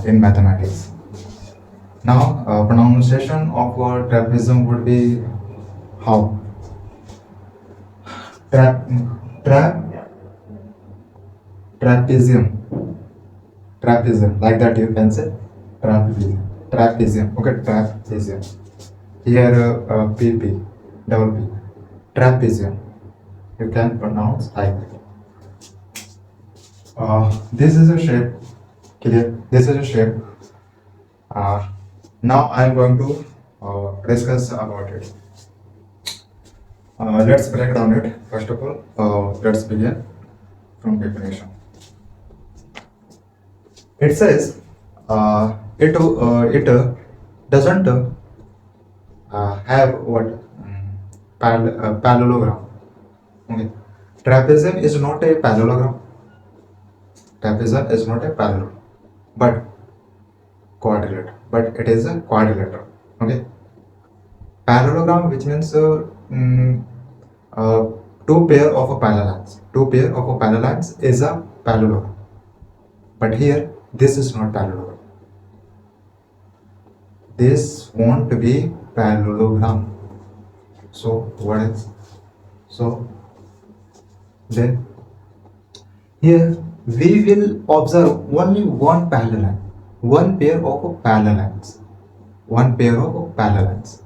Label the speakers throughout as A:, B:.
A: in mathematics. Now, pronunciation of trapezium would be how? Trap, trap, trapezium, trapezium. Like that, you can say trapezium, trapezium. Okay, trapezium. Here, PP, double P, trapezium. You can pronounce like that. This is a shape. Clear? This is a shape. Uh, Now I am going to discuss about it. Let's break down it. First of all, let's begin from definition. It says it doesn't have what parallelogram. Okay, trapezium is not a parallelogram. Trapezium is not a parallelogram, but quadrilateral. But it is a quadrilateral. Okay, parallelogram, which means uh, two pair of a parallels. Two pair of a parallels is a parallelogram. But here, this is not parallelogram. This won't be parallelogram. So what else? So then here we will observe only one parallel, one pair of parallels, one pair of parallels.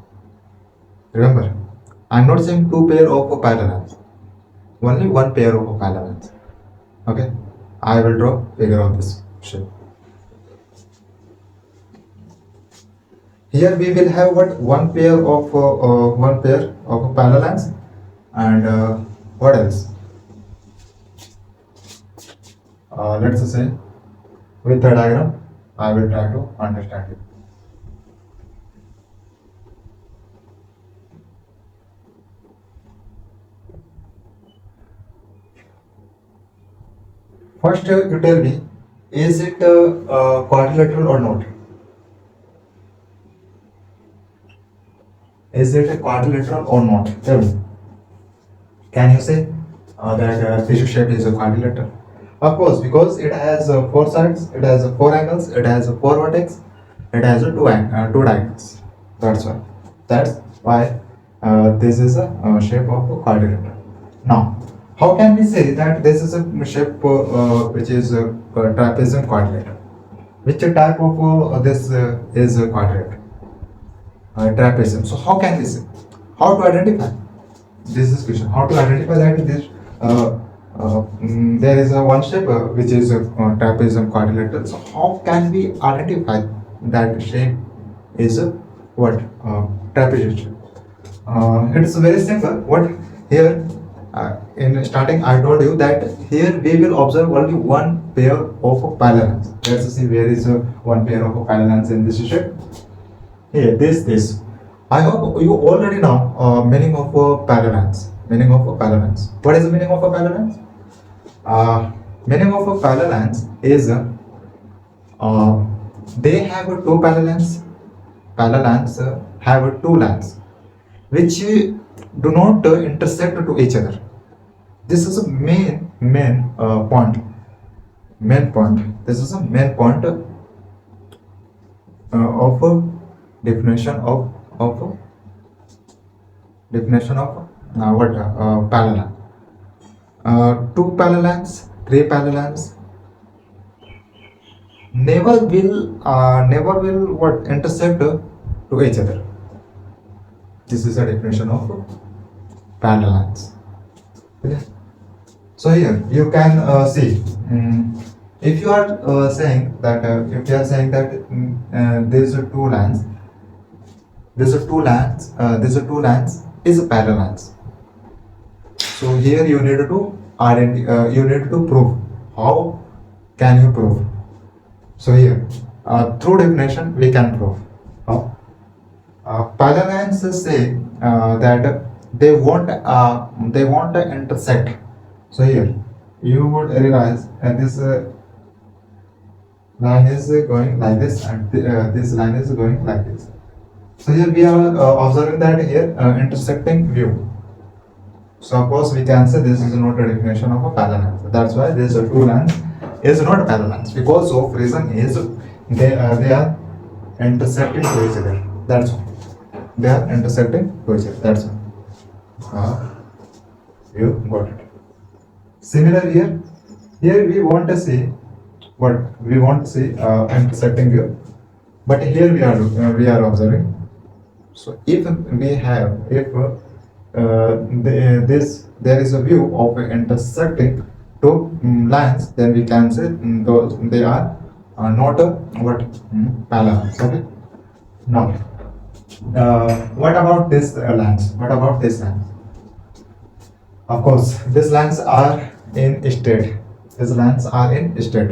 A: Remember, I'm not saying two pair of parallels, only one pair of parallels. Okay, I will draw figure of this shape. Here we will have what one pair of parallels, and what else? Let's say with the diagram, I will try to understand it. First, you tell me, is it quadrilateral or not? Is it a quadrilateral or not? Tell me. Can you say that this shape is a quadrilateral? Of course, because it has four sides, it has four angles, it has four vertex, it has two diagonals. That's why. That's why this is a shape of a quadrilateral. Now, how can we say that this is a shape which is a trapezium quadrilateral? Which type of this is a quadrilateral? Trapezium. So how can we say? How to identify? This is question. How to identify that this there is a one shape which is a trapezium quadrilateral. So how can we identify that shape is a what trapezium shape? It's very simple. What here in starting I told you that here we will observe only one pair of parallels. Let's see where is one pair of parallels in this shape. Here, this. I hope you already know meaning of parallels. Meaning of parallels. What is the meaning of a parallels? Meaning of a parallels is they have two parallels. Parallels have two lines which do not intersect to each other. This is a main point. Main point. This is a main point of definition of what parallel. Two parallels, three parallels never will what intersect to each other. This is a definition of parallels. Okay. So here you can see if you are saying that these are two lines. These are two lines is parallels. So here you need to you need to prove. How can you prove? So here through definition we can prove. How? Parallels say that they won't intersect. So here you would realize this line is going like this, and this line is going like this. So here we are observing that here intersecting view. So of course we can say this is not a definition of a parallel. That's why this two lines is not parallel, because of reason is they are intersecting to each other. That's all. They are intersecting to each other. That's all. You got it. Similar here. Here we want to see what we want to see intersecting here. But here we are observing. So if we have if there is a view of intersecting two lines, then we can say those they are not a what parallel. Okay. Now, what about this lines? What about this lines? Of course, these lines are in state. These lines are in state.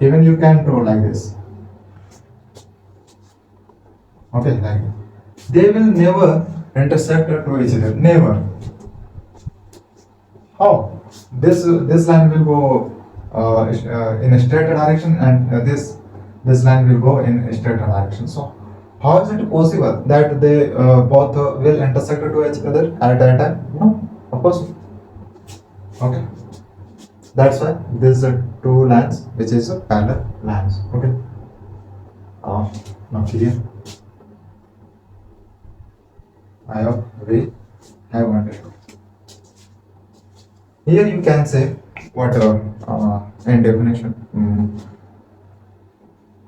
A: Even you can draw like this. Okay, like they will never intersect to each other. Never. How? This line will go in a straight direction, and this line will go in a straight direction. So how is it possible that they both will intersect to each other at that time? No, of course. Okay. That's why these are two lines which is parallel lines. Okay. Now clear. I hope we have understood. Here you can say what in definition.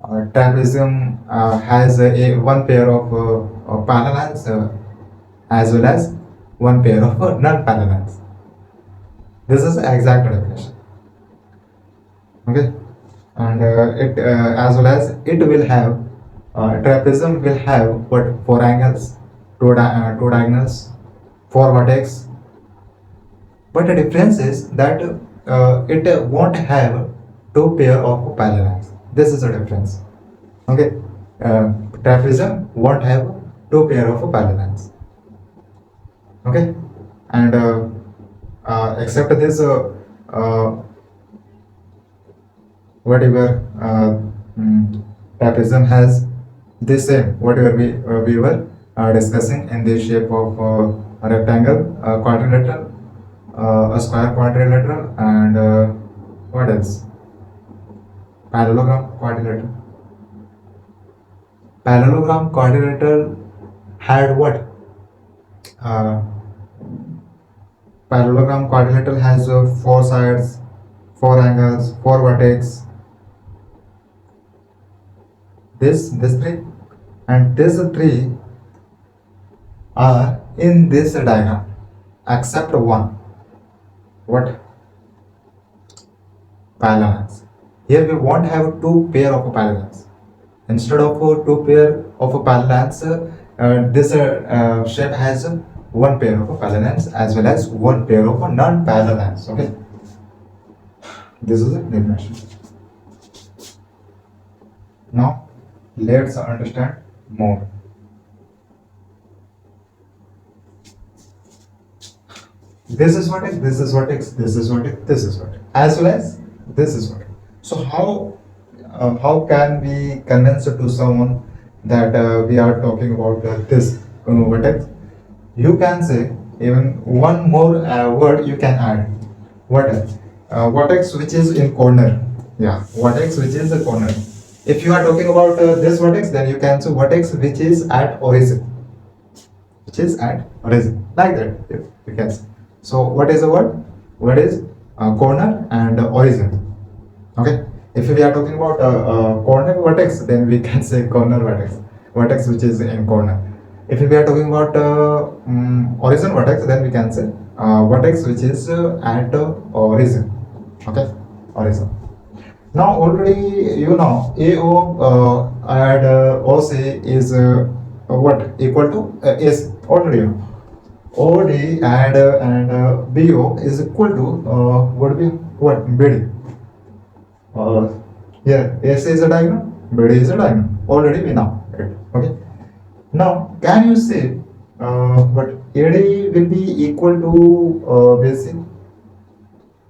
A: Trapezium has one pair of parallel lines as well as one pair of non-parallel lines. This is the exact definition. Okay, and it as well as it will have trapezium will have what four angles, two diagonals, four vertex. But the difference is that it won't have two pair of parallel lines. This is the difference. Okay, trapezium won't have two pair of parallel lines. Okay, and except this whatever trapezium has this same whatever we were discussing in the shape of a rectangle, quadrilateral, a square quadrilateral, and what else? Parallelogram quadrilateral. Parallelogram quadrilateral had what? Parallelogram quadrilateral has four sides, four angles, four vertex. This three and this three are in this diagram, except one. What? Parallel lines. Here we won't have two pair of parallel lines. Instead of two pair of parallel lines, this shape has one pair of parallel lines as well as one pair of non-parallel lines. Okay. This is the definition. Now let's understand more. This is vertex, this is vertex, this is vertex, this is vertex, as well as this is vertex. So how can we convince to someone that we are talking about this vertex? You can say even one more word you can add. What else? Vertex which is in corner. Yeah, vertex which is a corner. If you are talking about this vertex, then you can say vertex which is at origin. Which is at origin. Like that, you can say. So what is the word? Word is corner and origin. Okay. If we are talking about corner vertex, then we can say corner vertex. Vertex which is in corner. If we are talking about origin vertex, then we can say vertex which is at origin. Okay. Origin. Now already you know AO and OC is what equal to is already you know. OD and BO is equal to would be what BD. Here AC is a diagonal, BD is a diagonal. Already we know it. Okay. Now can you say what AD will be equal to BC?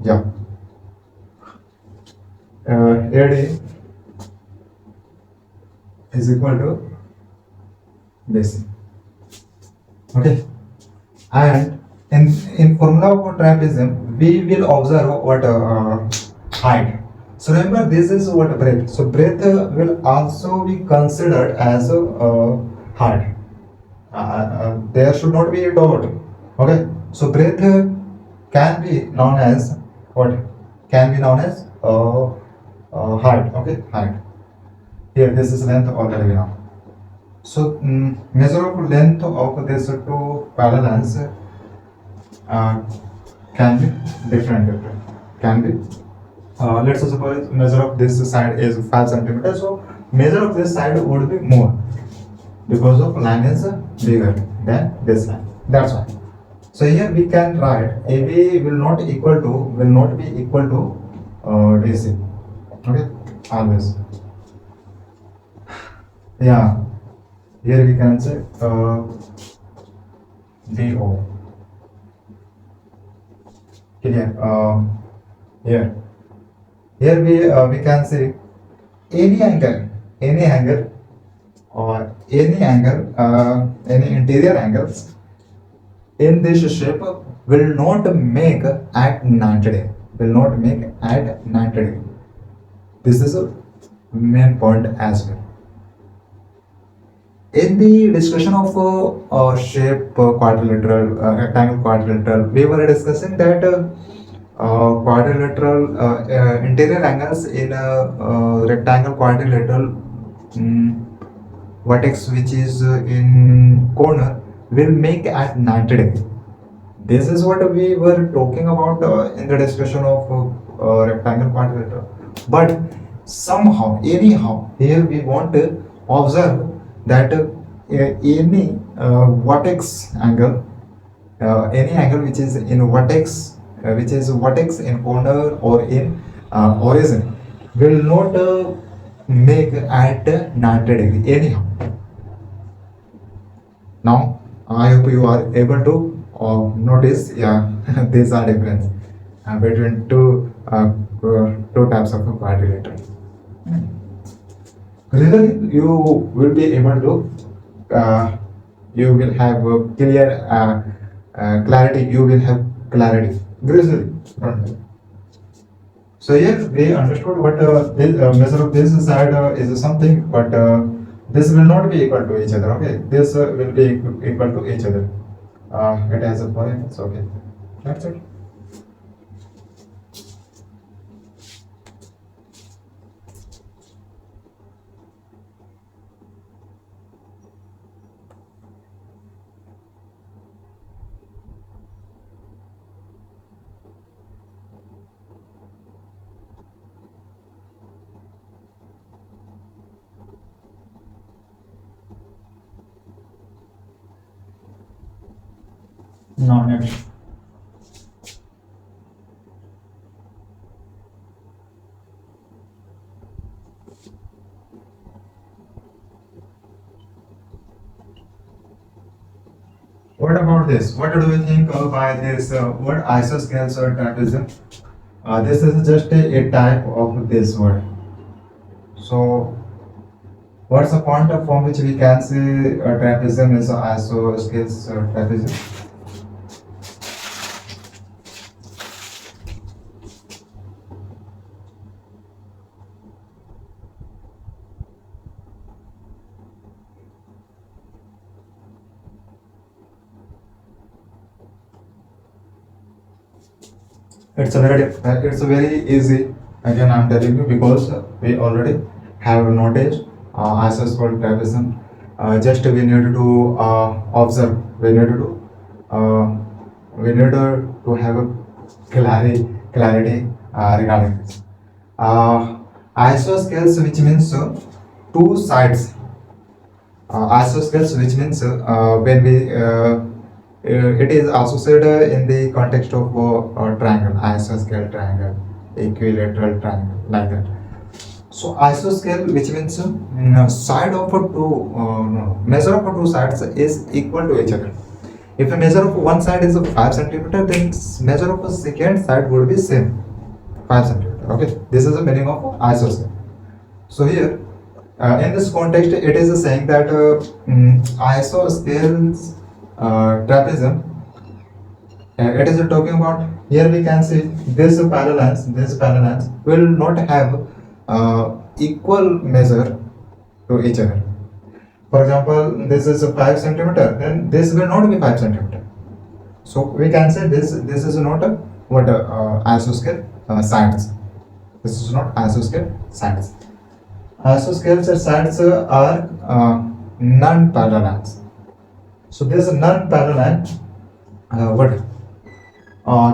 A: Yeah. AD is equal to BC. Okay. And in formula for trapezium, we will observe what height. So remember, this is what breadth. So breadth will also be considered as a height. There should not be a dot. Okay. So breadth can be known as what? Can be known as height. Okay, height. Here, this is length already now. So measure of length of these two parallels uh, can be different. Can be. Let's suppose measure of this side is 5 centimeters. So measure of this side would be more because of line is bigger than this line. That's why. So here we can write AB will not be equal to DC. Okay, always. Yeah. Here we can say DO. Clear? Here. Here we can say any angle or any interior angles in this shape will not make at 90 degree. Will not make at 90 degree. This is a main point as well. In the discussion of shape quadrilateral, rectangle quadrilateral, we were discussing that quadrilateral interior angles in a rectangle quadrilateral vertex which is in corner will make at 90 degree. This is what we were talking about in the discussion of rectangle quadrilateral. But somehow, anyhow, here we want to observe that any vertex angle, any angle which is in vertex, in corner or in origin, will not make at 90 degree anyhow. Now, I hope you are able to notice, yeah, these are difference between two types of quadrilateral. Really, you will be able to, you will have clear clarity, you will have clarity. Gradually. So here we understood what this measure of this side is something, but this will not be equal to each other. Okay, this will be equal to each other. It has a point. It's okay. That's it. No, next. What about this? What do you think by this word isosceles or trapezium? This is just a type of this word. So, what's the point of from which we can say trapezium is isosceles trapezium? It's a very easy. Again, I'm telling you because we already have knowledge isosceles trapezium. Just we need to observe. We need to have a clarity regarding this. Isosceles, which means two sides. Isosceles, which means when we it is associated in the context of triangle, isosceles triangle, equilateral triangle, like that. So isosceles, which means side of no, measure of two sides is equal to each other. If a measure of one side is 5 centimeter, then measure of a second side would be same 5 centimeter. Okay, this is the meaning of isosceles. So here, in this context, it is saying that isosceles trapezium. It is talking about here we can see this parallels will not have equal measure to each other. For example, this is a 5 centimeter, then this will not be 5 centimeter. So we can say this is not a what isoscale sides. This is not isoscale sides. Isoscale sides are non-parallel. So this is non-parallel. What?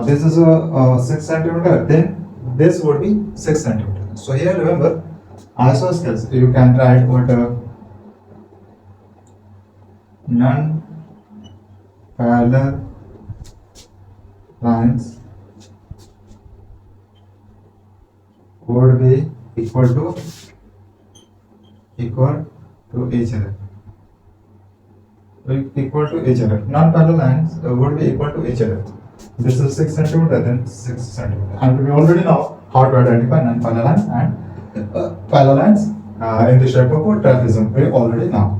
A: This is a 6 centimeter. Then this would be 6 centimeter. So here remember isoscales. You can write what non-parallel lines would be equal to each other. Equal to each other. Non-parallel lines would be equal to each other. This is 6 centimeter, then 6 centimeter. And we already know how to identify non-parallel lines and parallel lines in the shape of a trapezium. We already know.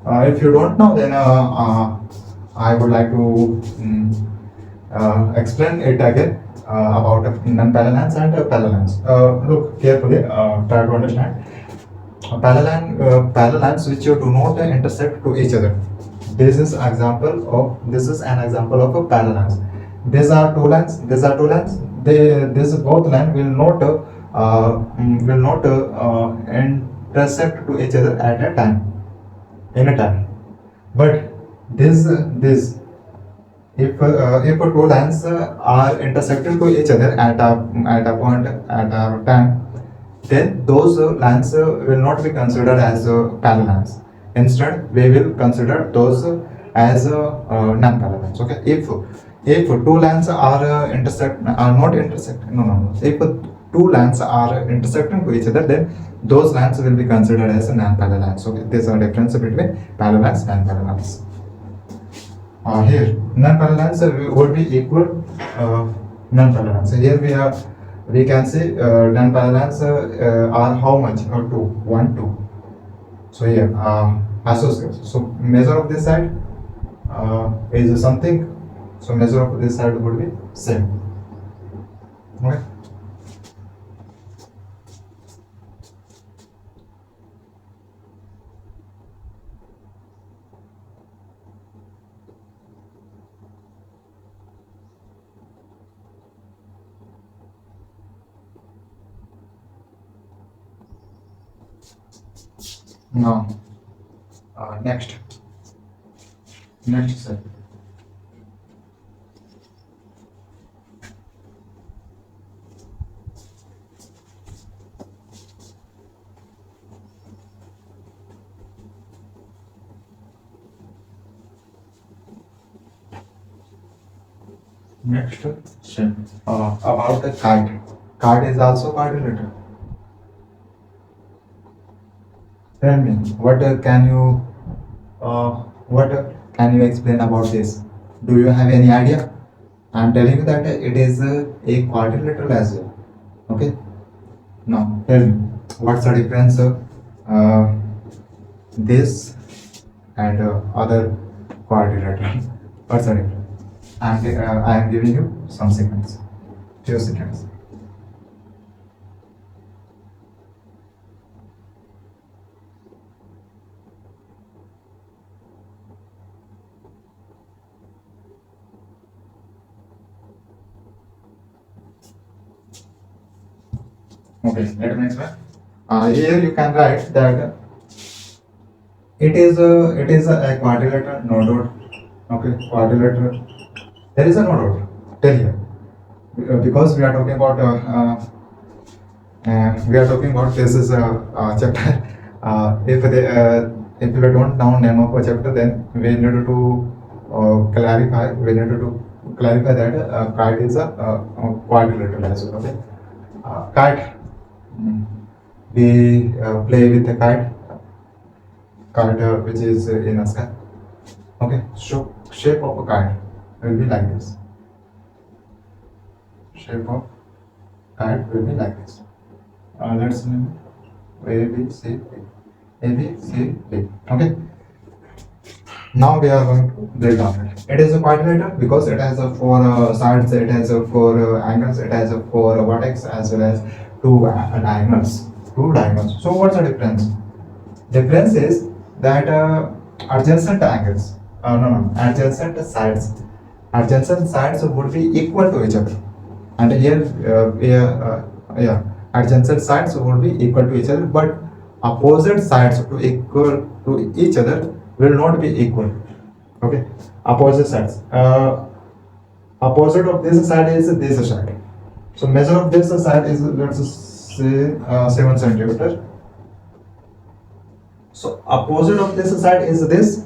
A: If you don't know, then I would like to explain it again about non-parallel lines and parallel lines. Look carefully, try to understand. Parallel lines which do not intersect to each other. This is an example of a parallel lines. These are two lines. This both line will not intersect to each other at a time. But this if two lines are intersecting to each other at a point at a time, then those lines will not be considered as parallel lines. Instead, we will consider those as non-parallel lines. Okay, if two lines are if two lines are intersecting to each other, then those lines will be considered as non-parallel lines. Okay, there's a difference between parallel lines and parallel lines. Here, non-parallel lines would be equal non-parallel lines. So here we can see non-parallel lines are how much? 2, 1, 2. So here, isoscales. So measure of this side is something. So measure of this side would be same. Okay. Now, next step. Next step about the kite. Kite is also quadrilateral. Tell me, what can you explain about this? Do you have any idea? I am telling you that it is a quadrilateral as well. Okay. Now tell me, what's the difference this and other quadrilateral? What's the difference? And I am giving you some seconds, few seconds. Okay, let me explain. Here you can write that it is a quadrilateral, no dot. Okay, quadrilateral. There is a no dot. Tell here because we are talking about this is a chapter. If we don't know name of a chapter, then we need to clarify. We need to clarify that kite is a quadrilateral as well. Okay, kite. We play with the kite which is in a sky. Okay, so shape of a kite will be like this. Shape of kite will be like this. Let's name it A, B, C, D. A, B, C, D. Okay. Now we are going to break down it. It is a quadrilateral because it has a four sides, it has a four angles, it has a four vertex as well as two diagonals. Two diagonals. So what's the difference? Difference is that adjacent angles, adjacent sides would be equal to each other, and here adjacent sides would be equal to each other, but opposite sides to equal to each other will not be equal. Okay, opposite sides. Opposite of this side is this side. So measure of this side is, let's say, 7 centimeter. So opposite of this side is this.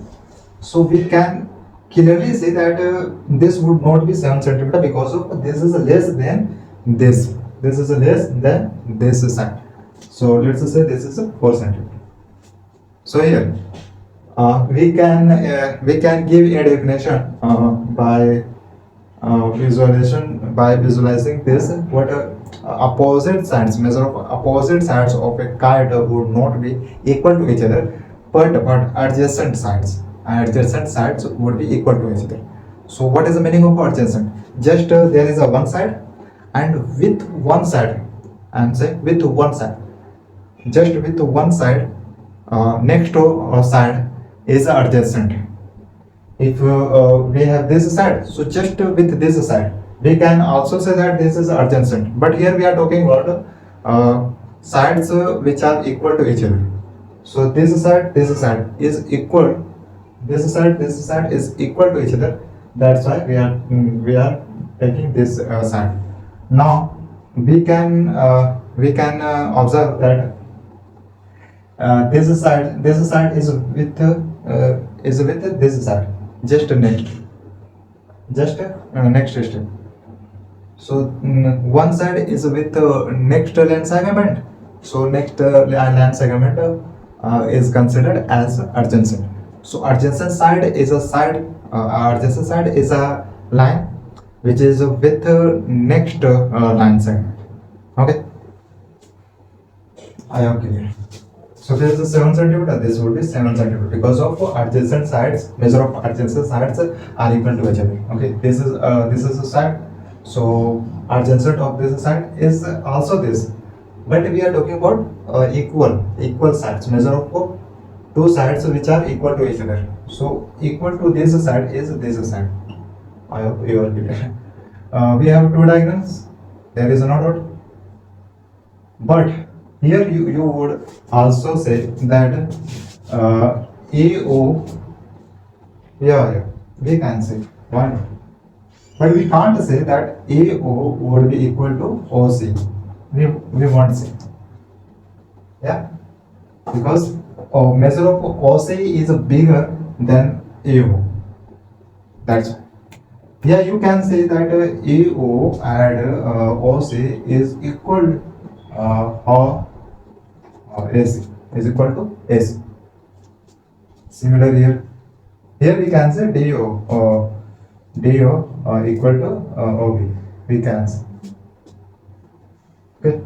A: So we can clearly see that this would not be 7 centimeter because of this is less than this. This is less than this side. So let's say this is a 4 centimeter. So here we can give a definition by visualizing this. What opposite sides, measure of opposite sides of a kite would not be equal to each other, but adjacent sides would be equal to each other. So what is the meaning of adjacent? Just there is a one side, and with one side, I am saying with one side, just with one side, next to side is adjacent. If we have this side, so just with this side we can also say that this is adjacent, but here we are talking about sides which are equal to each other. So this side is equal, this side is equal to each other. That's why we are taking this side. Now we can observe that this side is with this side, just next step. So one side is with next land segment. So next land segment is considered as adjacent. So adjacent side is a line which is with next line segment. Okay, I am clear. So there is a 7 centimeter. This would be 7 centimeter because of adjacent sides. Measure of adjacent sides are equal to each other. Okay, this is a side. So adjacent of this side is also this. But we are talking about equal sides. Measure of two sides which are equal to each other. So equal to this side is this side. I hope you are clear. We have two diagonals. There is no dot. But here you would also say that AO, yeah, we can say, why not? But we can't say that AO would be equal to OC. We won't say, yeah, because measure of OC is bigger than AO. That's why. Yeah, you can say that AO and OC is equal or AC is equal to AC. Similar here. Here we can say DO equal to OB. We can say. Okay.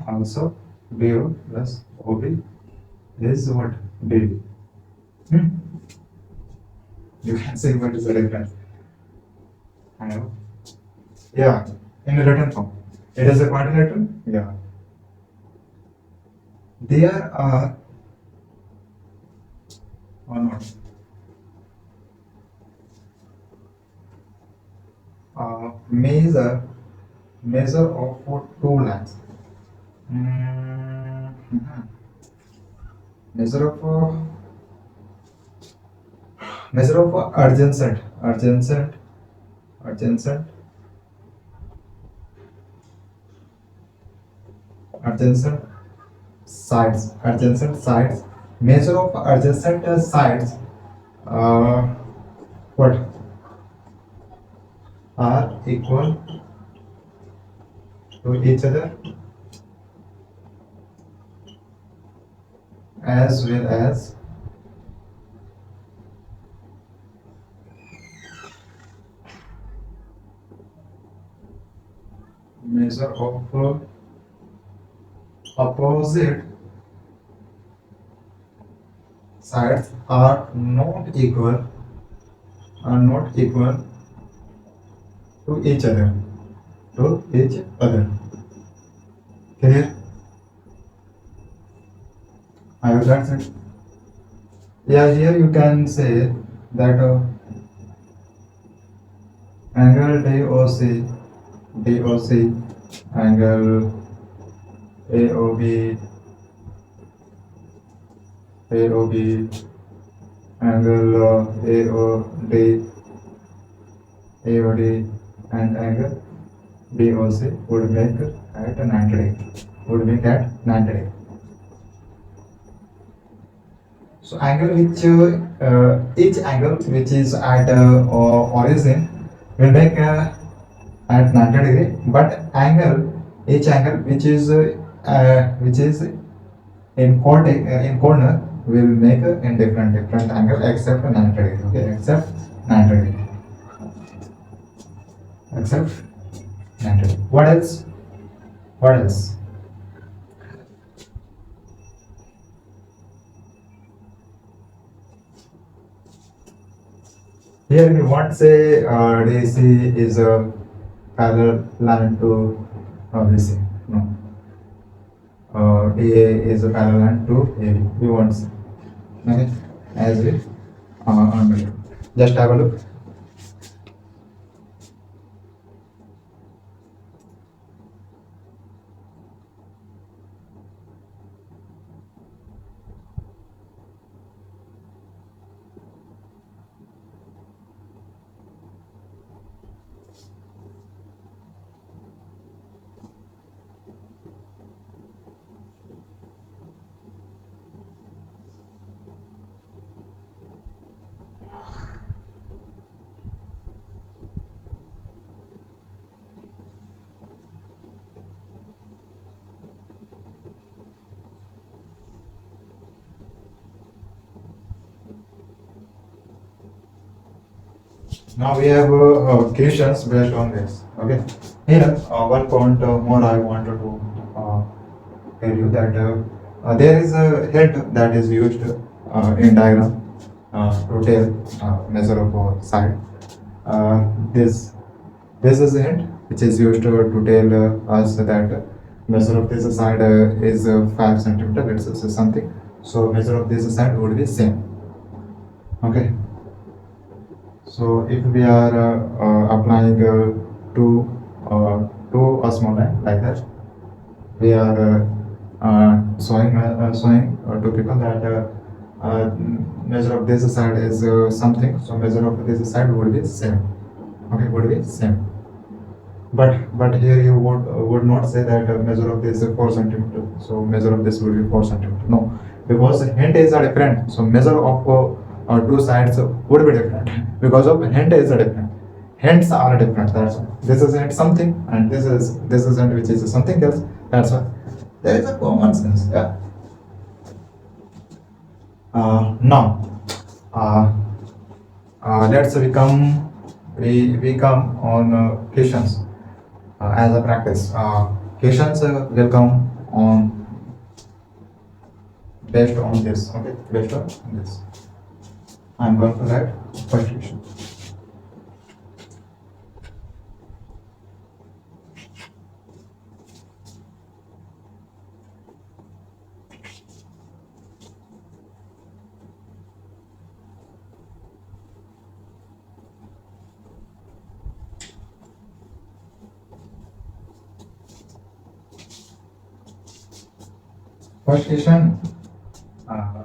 A: Also, DO plus OB is what? DB. You can say what is the difference. I know. Yeah, in a written form. It is a quadrilateral. Yeah. There are or not. Measure of two lines. Measure of adjacent sides. Measure of adjacent sides what are equal to each other, as well as measure of opposite sides are not equal to each other. To each other. Clear? I hope that's it. Yeah, here you can say that angle DOC, angle AOB, AOB, angle AOD, and angle DOC would make at 90 degree. Would make at 90 degree. So angle which each angle which is at origin will make at 90 degree, but each angle which is in corner will make in different angle except 90 degree. Okay, except 90 degree. Except 90 degree. What else? What else? Here we won't say DC is a parallel line to BC. No. DA is a parallel line to AB. We won't say. Okay. As we understood. Just have a look. Now we have questions based on this. Okay. Here, one point more I wanted to tell you that there is a hint that is used in diagram to tell measure of side. This is a hint which is used to tell us that measure of this side is 5 centimeter. Let's say something. So measure of this side would be same. Okay. So if we are applying to a small line like that, we are showing to people that measure of this side is something. So measure of this side would be same. Okay, would be same. But here you would not say that measure of this is 4 centimeter. So measure of this would be 4 centimeter. No, because hint is different. So measure of two sides would be different because of hint is different. Hints are different. That's why this is hint something, and this is hint which is something else. That's why there is a common sense. Yeah. Now, uh, let's we come on questions as a practice. Questions will come on based on this. Okay, based on this. I'm going to write first question. First question. Uh,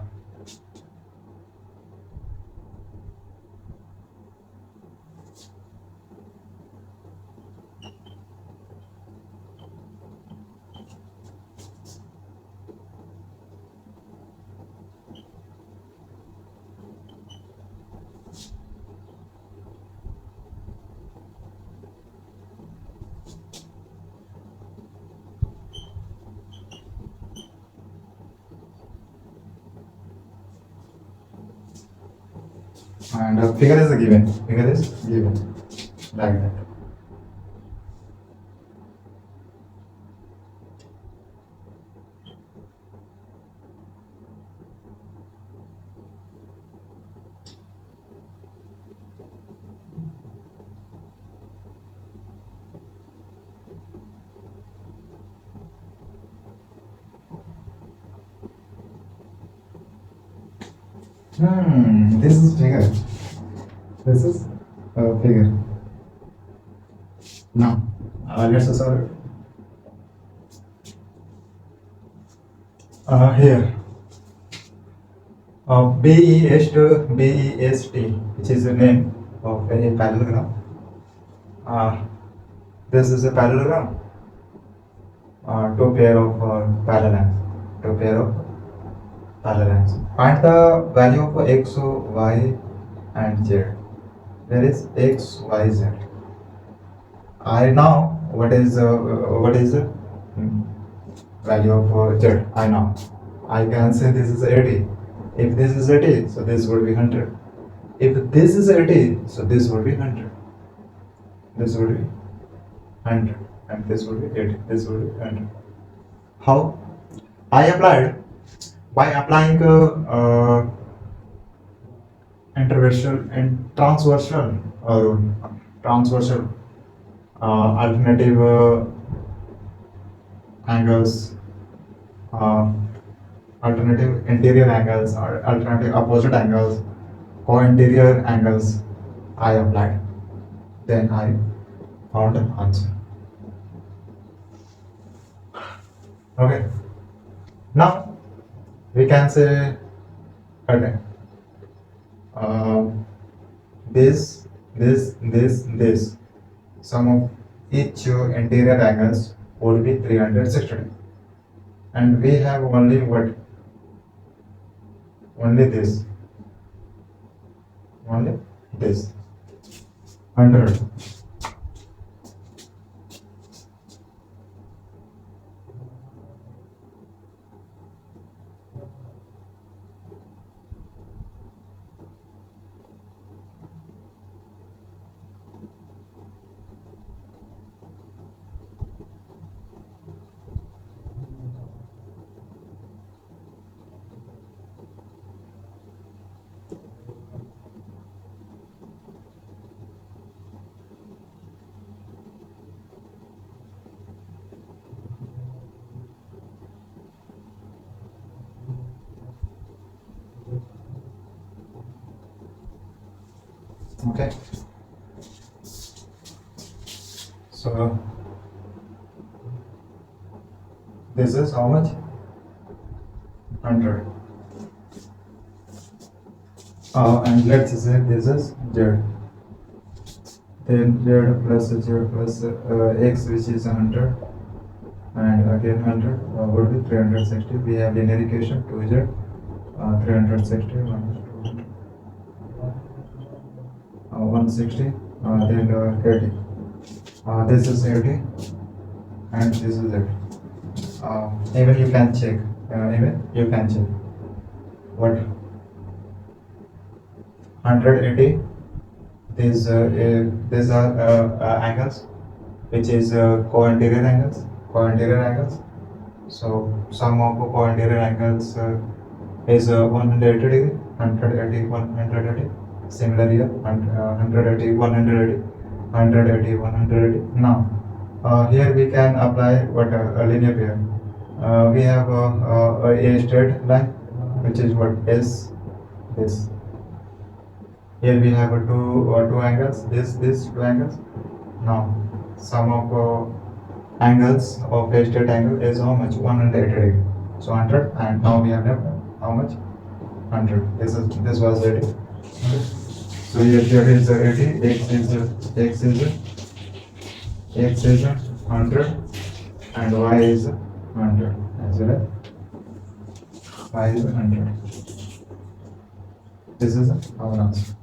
A: and figure is given. Figure is given like that. This is figure. This is figure. Now, let's solve it. Here, BEST, which is the name of a parallelogram. This is a parallelogram. Two pair of parallels. Two pair of parallels. Find the value of x, y, and z. Where is x, y, z? I know what is the value of z. I know. I can say this is 80. If this is 80, so this would be 100. If this is 80, so this would be 100. This would be 100, and this would be 80. This would be 100. How? I applied by applying interversal and transversal transversal alternative angles, alternative interior angles, or alternative opposite angles, co-interior angles. I applied. Then I found an answer. Okay. Now we can say, okay, this sum of each interior angles would be 360, and we have only what? Only this 100. Okay, so this is how much? 100. And let's say this is z. Then z plus x, which is 100, and again 100 would be 360. We have linear equation 2z, 360 minus 200, 160, then 80. This is 80, and this is 80. Even you can check. What? 180. These are angles, which is co-interior angles. So sum of co-interior angles is 180 degree, 180, 180. Similar here, 180, 180, 180, 180. Now, here we can apply what a linear pair. We have a straight line, which is what is this. Here we have two angles. This two angles. Now, sum of angles of a straight angle is how much? 180 degree. So 100, and now we have how much? 100. This was 80. Okay. So here z is 80, x is 100, and y is 100 as well. Y is 100. This is our answer.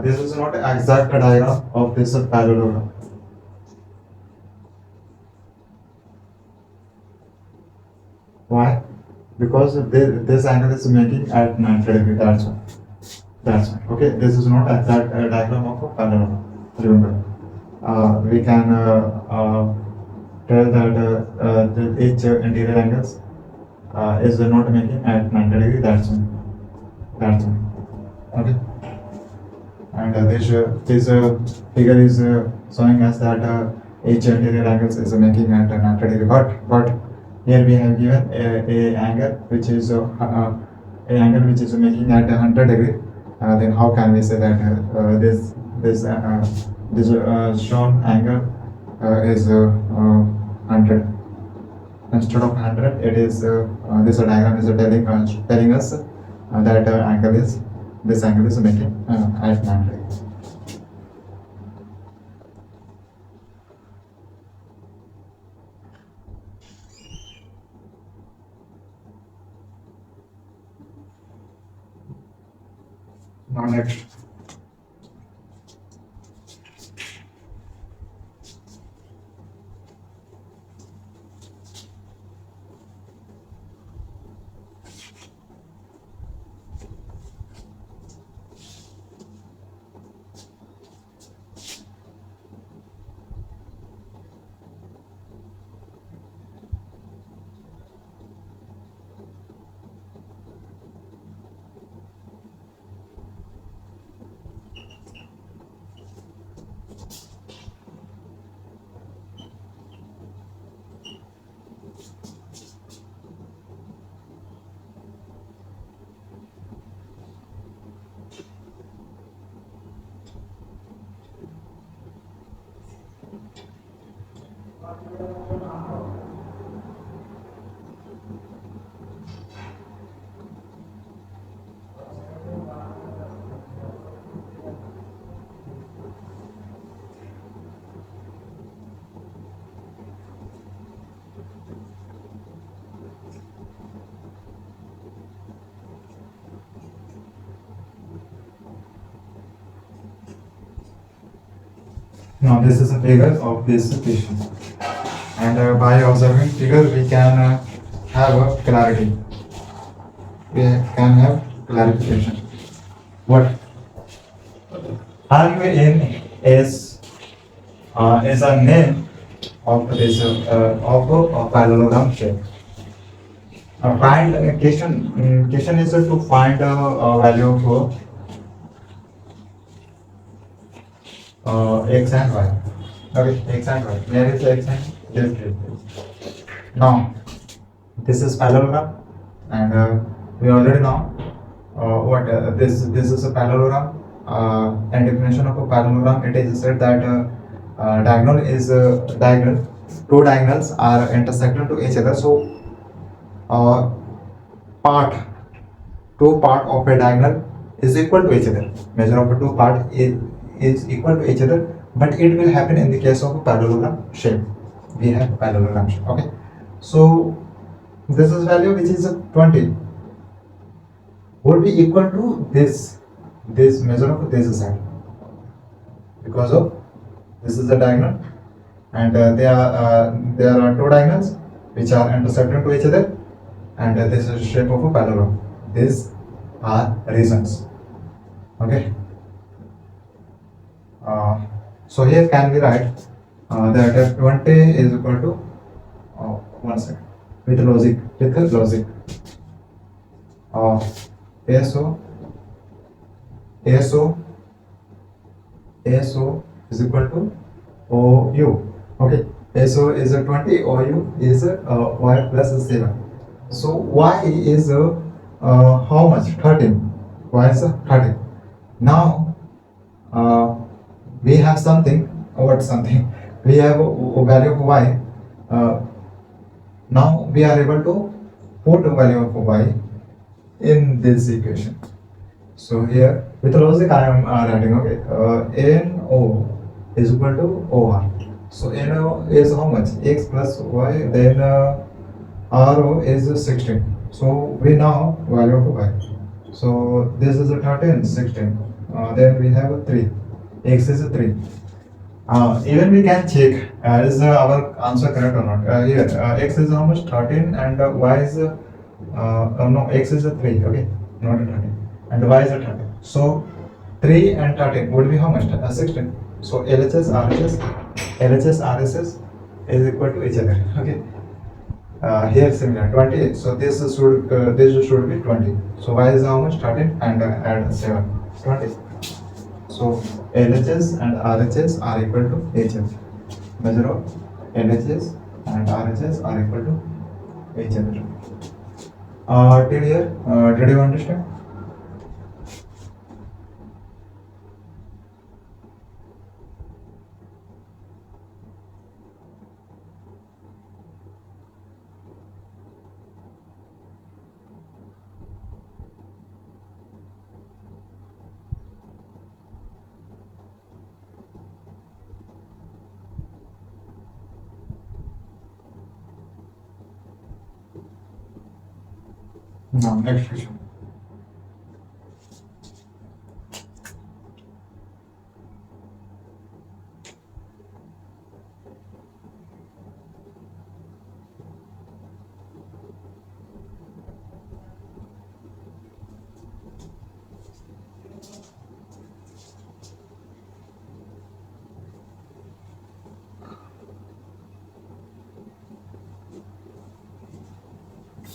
A: This is not an exact diagram of this parallelogram. Why? Because this angle is making at 90 degree. That's why. Okay. This is not exact diagram of a parallelogram. Remember, we can tell that each interior angles is not making at 90 degree. That's why. Okay. And this figure is showing us that each interior angles is making at 90 degree. But Here we have given a angle which is a angle which is making at 100 degree. Then how can we say that this shown angle is 100 instead of 100? It is this diagram is telling us that this angle is making at 90 degree. Now next. Now this is a figure of this equation, and by observing figure we can have a clarity. We can have clarification. What RUN is a name of this of a parallelogram shape. Find question is to find a value of x and y. Okay, x and y. Where is x and this is. Now this is parallelogram, and we already know what this is a parallelogram. And definition of a parallelogram, it is said that diagonal is diagonal. Two diagonals are intersecting to each other. So two part of a diagonal is equal to each other. Measure of a two part is equal to each other, but it will happen in the case of a parallelogram shape. We have parallelogram shape. Okay, so this is value which is 20 would be equal to this measure of this side, because of this is a diagonal, and there are two diagonals which are intersecting to each other, and this is shape of a parallelogram. These are reasons. Okay. So here can we write that 20 is equal to 1 second with logic. ASO is equal to OU. Okay, ASO is a 20, OU is y plus 7. So y is how much? 13. Y is 13. Now we have something. We have a value of y. Now we are able to put a value of y in this equation. So here with logic I am writing, okay, NO is equal to OR. So NO is how much? X plus y, then RO is 16. So we know value of y. So this is a 13, 16. Then we have a 3. X is a 3. Even we can check is our answer correct or not. Here x is how much? 13, and y is no, x is a 3. Okay, not a 13, and y is a 13. So 3 and 13 would be how much? 16. So LHS RHS is equal to each other. Okay. Here similar 20. So this should be 20. So y is how much? 13, and add 7, 20. So LHS and RHS are equal to each other. Measure of LHS and RHS are equal to each other. Till here, did you understand? No, next question.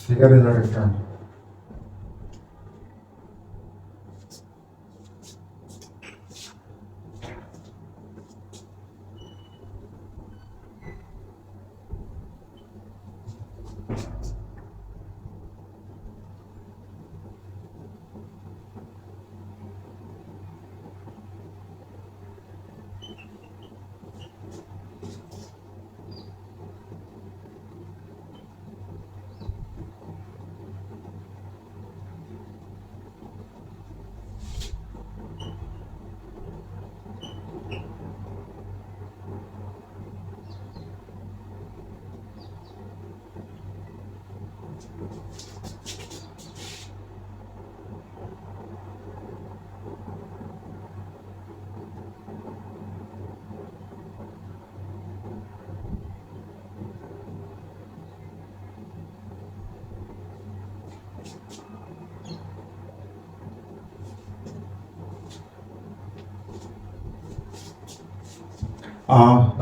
A: Figure is a different.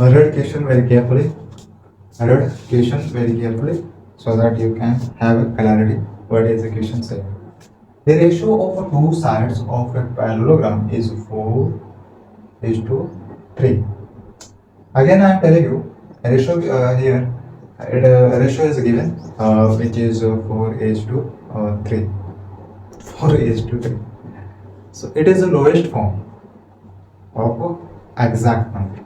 A: Read question very carefully. Read question very carefully so that you can have a clarity what is the question saying. The ratio of two sides of a parallelogram is 4 is to 3. Again, I am telling you, a ratio here, ratio is given, which is 4 is to 3. 4 is to 3. So it is the lowest form of exact number.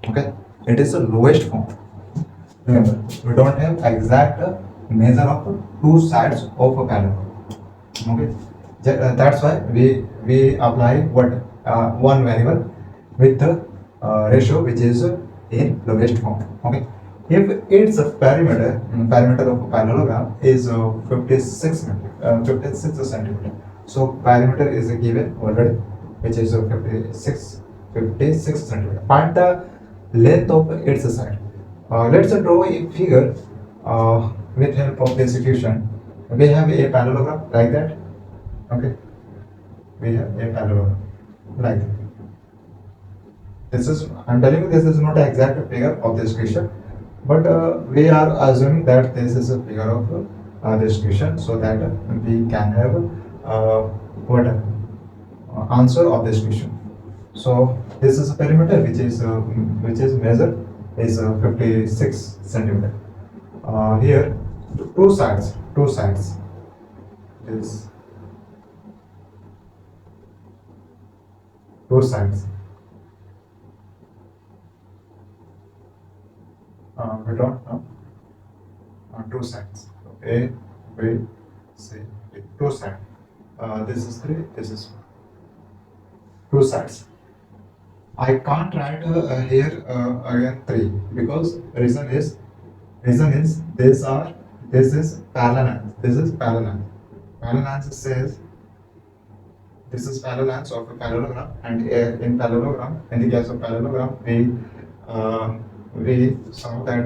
A: Okay, it is the lowest form. Remember, we don't have exact measure of two sides of a parallelogram. Okay, that's why we apply what one variable with the ratio which is in lowest form. Okay, if its perimeter of a parallelogram is 56 centimeter, so perimeter is given already, which is 56 centimeter. Find the length of its side. Let's draw a figure with help of this equation. We have a parallelogram like that. Okay, we have a parallelogram like that. This is, I'm telling you, this is not an exact figure of this equation, but we are assuming that this is a figure of this equation, so that we can have what answer of this equation. So this is a perimeter which is measured is 56 centimeter. Here two sides, this two sides. We don't know. Two sides. A, B, C, D. Two sides. This is 3. This is 4. Two sides. I can't write here again 3 because reason is this is parallel. This is parallel. Parallel says this is parallel of a parallelogram, and in parallelogram, in the case of parallelogram, we saw that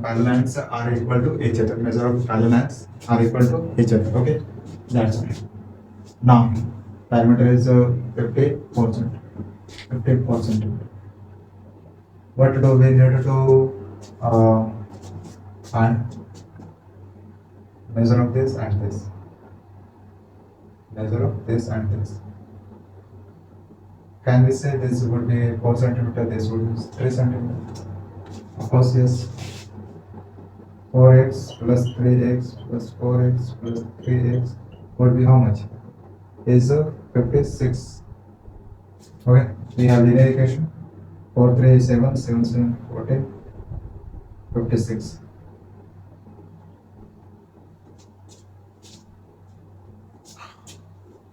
A: parallels are equal to each other. Measure of parallels are equal to each other. Okay, that's right. Now, diameter is 50%. 50%. What do we need to find? Measure of this and this. Measure of this and this. Can we say this would be 4 centimeter, this would be 3 centimeter? Of course, yes. 4x plus 3x plus 4x plus 3x would be how much? Is 56. Okay, we have linear equation. 4 3 is 7, 7 7 14, 56.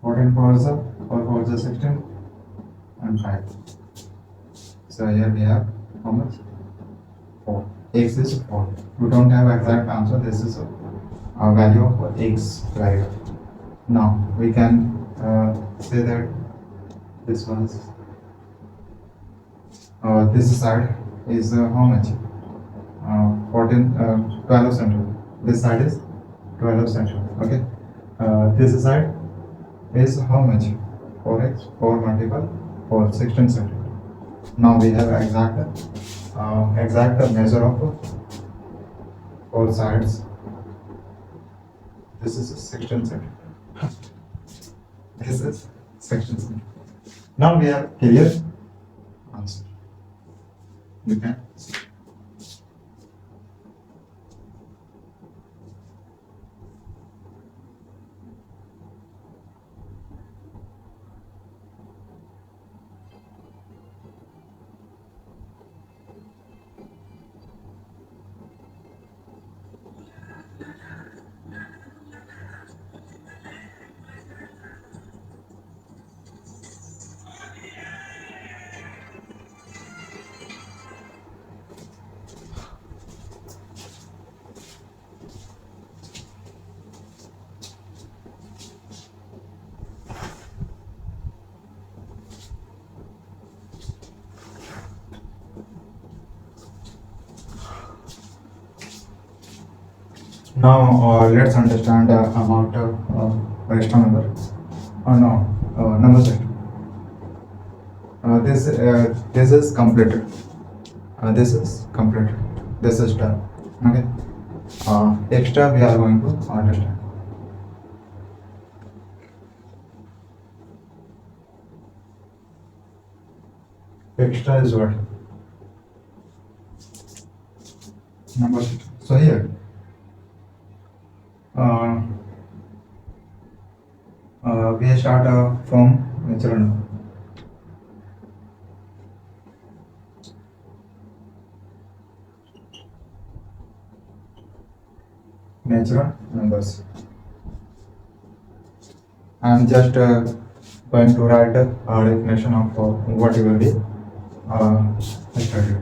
A: 14 4 4 4 16 and 5. So here we have how much? 4. X is 4. We don't have exact answer. This is a value of x, right? Now we can say that this was this side is how much? 12 centimeter. This side is 12 centimeter. Okay. This side is how much? 4x, 4 multiple 4, 16 centimeter. Now we have exact measure of four sides. This is 16 centimeter. This is 16 centimeter. Now we have clear answer. You can see. Now let's understand about rest number. No, number set. This is completed. This is completed. This is done. Okay. Extra we are going to understand. Extra is what? Number set. So here. We start from natural number. Natural numbers. I am just going to write a definition of what you will be studied.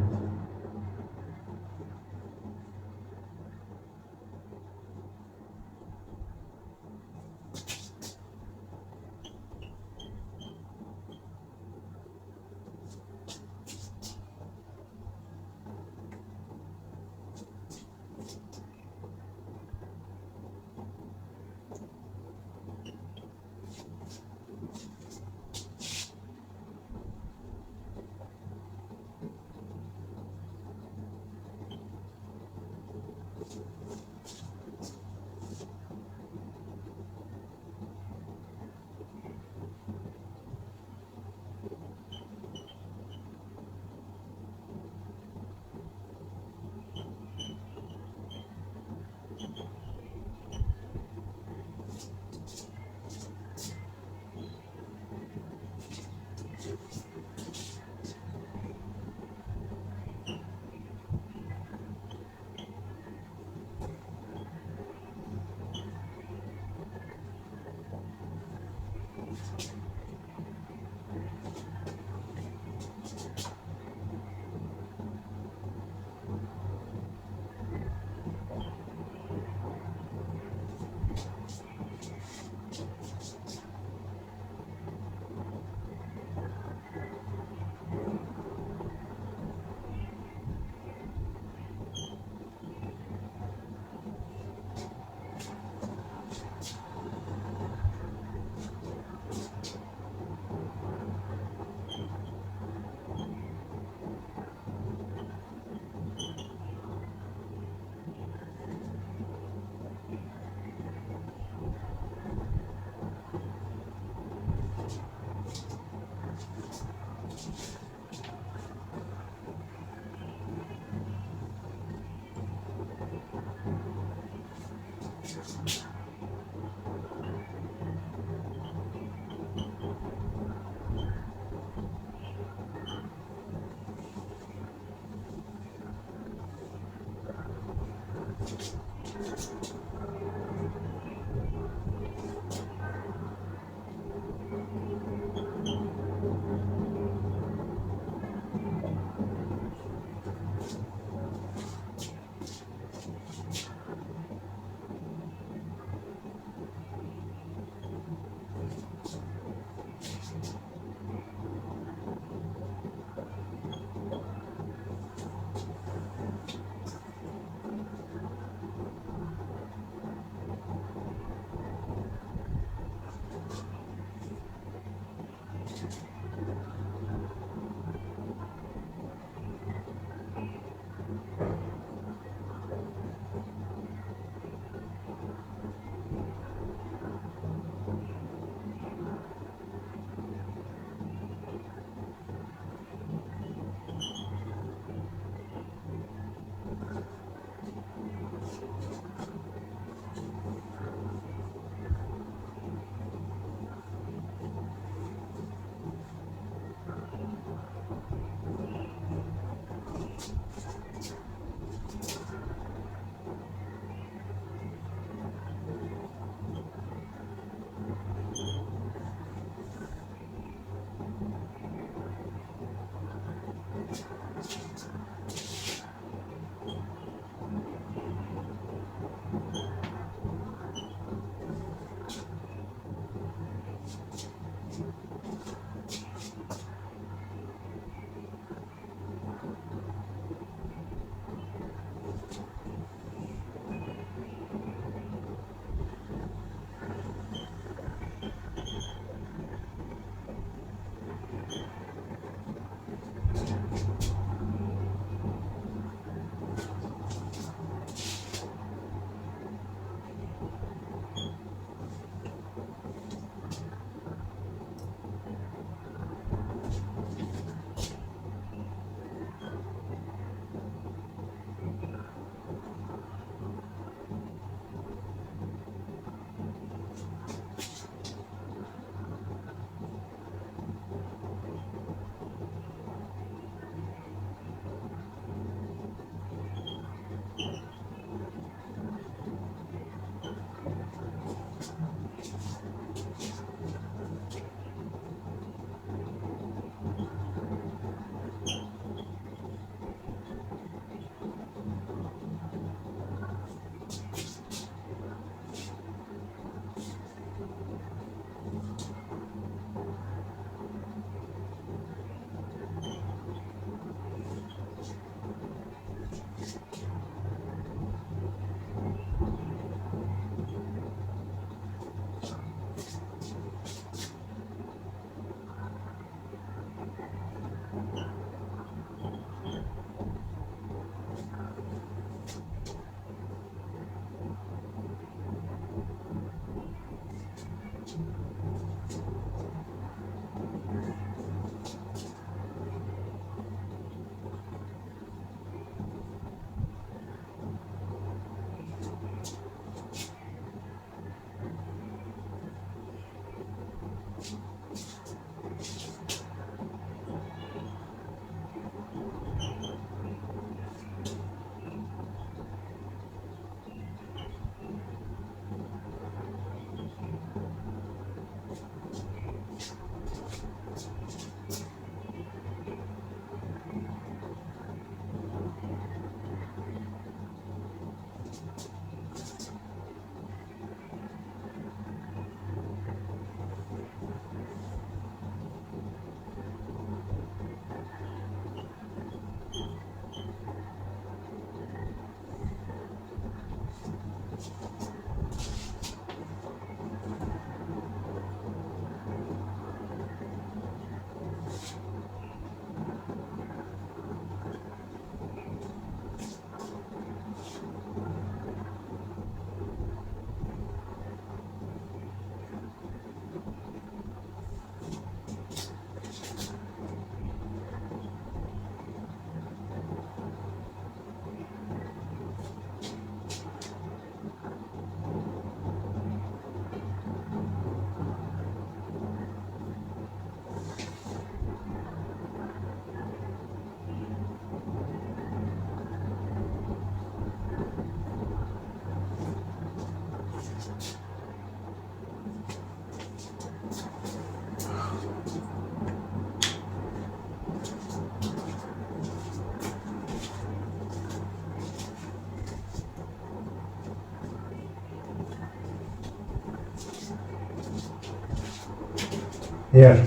A: Here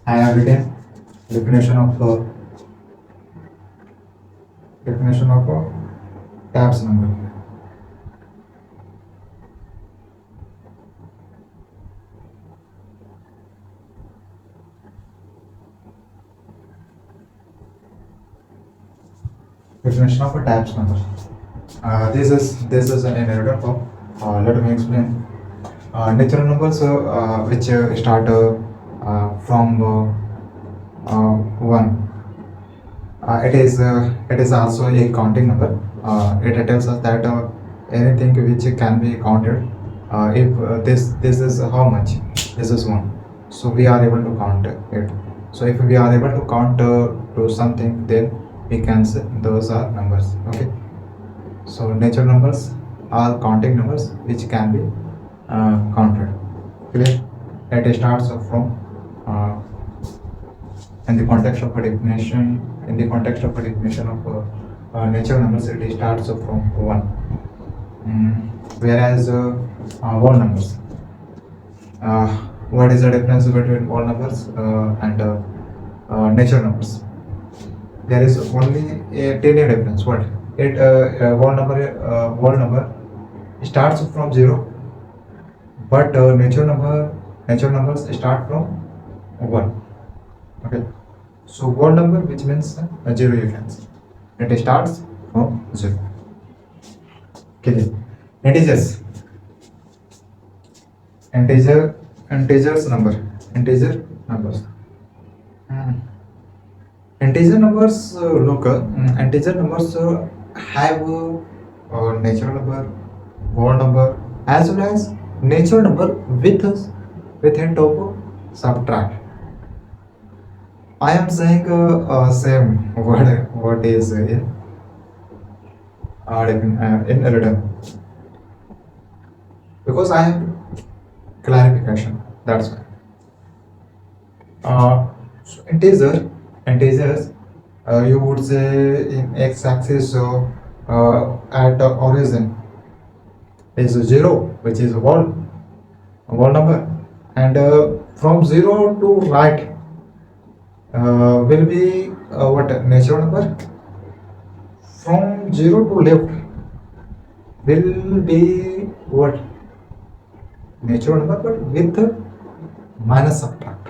A: I have written definition of tabs number. Definition of a tabs number. This is an inherited form. Let me explain. Natural numbers which start from 1. It is also a counting number. It tells us that anything which can be counted. If this is how much, this is 1, so we are able to count it. So if we are able to count to something, then we can say those are numbers. Okay, so natural numbers are counting numbers which can be counted. Clear? It starts from in the context of a definition of natural numbers, it starts from 1. Whereas whole numbers, what is the difference between whole numbers and natural numbers? There is only a tiny difference. What? Whole number starts from 0, but natural numbers start from 1. Okay, so whole number, which means 0, you can say it starts from 0. Okay, integers numbers. Integer numbers, look, integer numbers have natural number, whole number, as well as natural number with hint of subtract. I am saying same what is in written, because I have clarification, that's why. So integers, you would say in x-axis, at the origin is 0, which is a whole number, and from 0 to right will be what, natural number. From 0 to left will be what, natural number, but with minus subtract,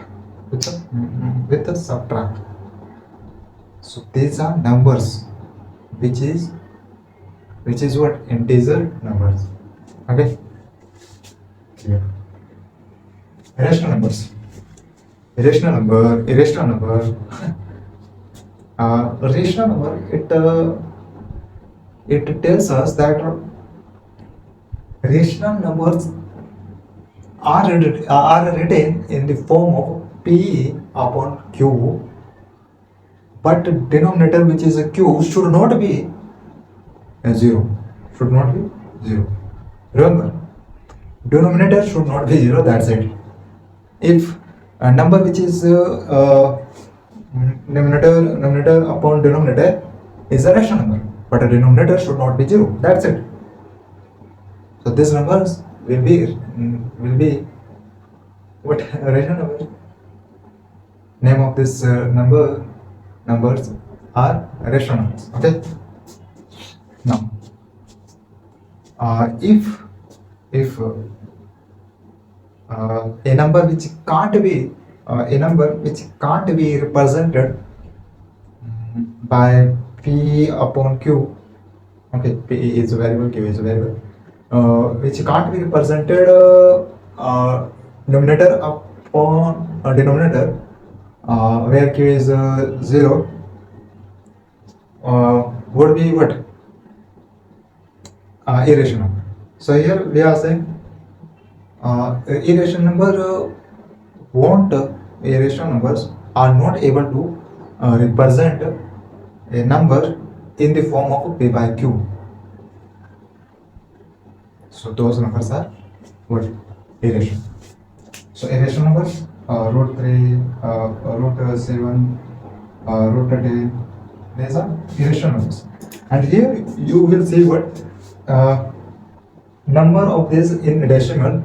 A: with the subtract. So these are numbers which is what, integer numbers. Okay, clear? Irrational numbers. Irrational number, it tells us that rational numbers are written in the form of P upon Q, but denominator, which is a Q, should not be 0. Remember, denominator should not be 0, that's it. If a number which is numerator upon denominator is a rational number, but a denominator should not be 0, that's it. So these numbers will be what, rational number. Name of this numbers are rational numbers. Okay, now if a number which can't be represented by P upon Q. Okay, P is a variable, Q is a variable, which can't be represented numerator upon denominator, where Q is 0, would be what, irrational. So here we are saying irrational numbers are not able to represent a number in the form of P by Q. So those numbers are what, irrational. So irrational numbers, root 3, root 7, root 10, these are irrational numbers. And here you will see what number of this in decimal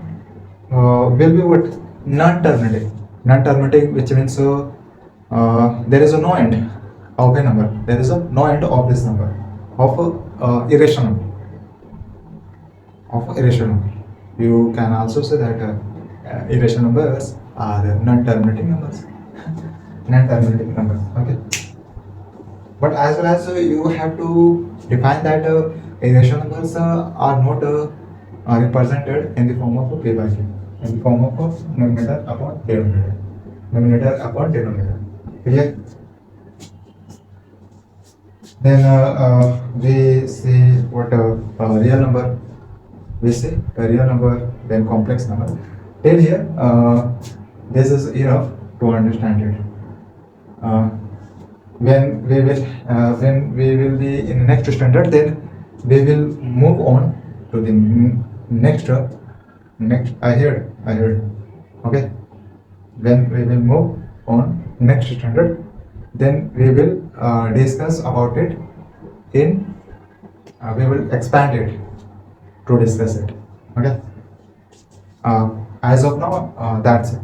A: will be what, non-terminating, which means there is a no end of a number. There is a no end of this number of irrational number. You can also say that irrational numbers are non-terminating numbers. Non-terminating number. Okay. But as well as you have to define that irrational numbers are not represented in the form of a p by q, in the form of a numerator upon denominator. Numerator upon denominator. Clear? Then we see what a real number. We say a real number, then complex number. Till here, this is enough to understand it. When we will be in next standard, then we will move on to the next. I heard. Okay. When we will move on next standard, then we will discuss about it in. We will expand it to discuss it. Okay. As of now, that's